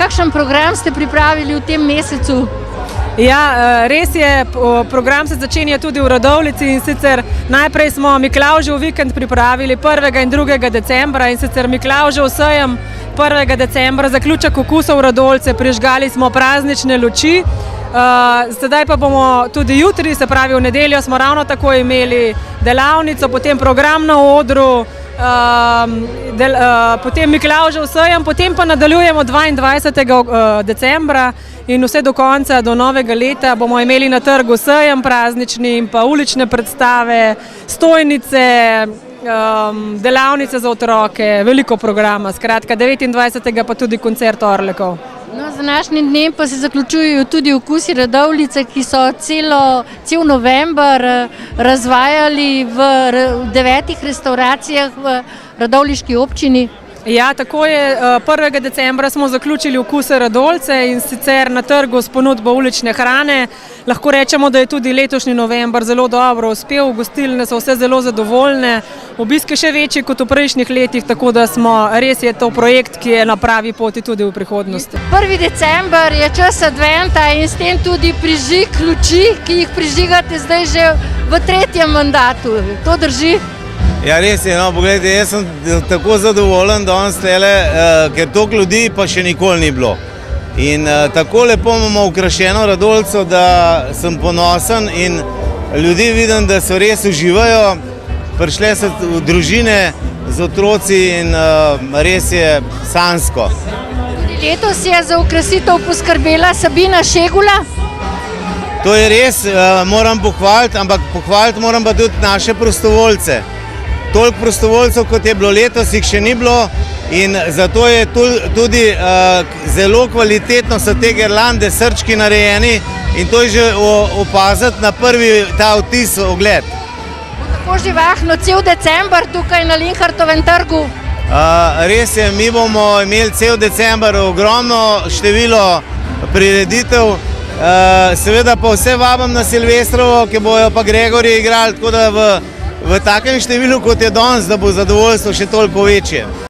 kakšen program ste pripravili v tem mesecu? Ja, res je, program se začenja tudi v Radovljici, in sicer najprej smo Miklavžev vikend pripravili 1. in 2. decembra, in sicer Miklavžev sejem 1. decembra, zaključek okusov Radovljice, prižgali smo praznične luči. Sedaj pa bomo tudi jutri, se pravi v nedeljo, smo ravno tako imeli delavnico, potem program na odru, potem Miklavžev sejem, potem pa nadaljujemo 22. decembra in vse do konca, do novega leta bomo imeli na trgu sejem praznični in pa ulične predstave, stojnice, delavnice za otroke, veliko programa, skratka 29. pa tudi koncert Orlekov. No, z današnjim dnem pa se zaključujejo tudi Okusi Radovljice, ki so cel november razvajali v 9 restavracijah v radovljiški občini. Ja, tako je. 1. decembra smo zaključili Okuse Radovljice, in sicer na trgu s ponudbo ulične hrane. Lahko rečemo, da je tudi letošnji november zelo dobro uspel, gostilne so vse zelo zadovoljne, obisk je še večji kot v prejšnjih letih, tako da res je to projekt, ki je na pravi poti tudi v prihodnosti. 1. december je čas adventa in s tem tudi prižig luči, ki jih prižigate zdaj že v 3. mandatu. To drži? Ja, res je, no, pogledajte, jaz sem tako zadovoljen danes tele, ker toliko ljudi pa še nikoli ni bilo. In tako lepo imamo okrašeno Radovljico, da sem ponosen in ljudi vidim, da so res uživajo. Prišle so v družine z otroci in res je sanjsko. Letos je za okrasitev poskrbela Sabina Šegula. To je res, moram pohvaliti, ampak pohvaliti moram pa tudi naše prostovoljce. Toliko prostovoljcev, kot je bilo letos, jih še ni bilo, in zato je tudi zelo kvalitetno so te girlande, srčki narejeni, in to je že opaziti na prvi ta vtis, ogled. Tako živahno cel december tukaj na Linhartovem trgu. Res je, mi bomo imeli cel december ogromno število prireditev, seveda pa vse vabim na Silvestrovo, ki bojo pa Gregorji igrali, tako da v takem številu, kot je danes, da bo zadovoljstvo še toliko večje.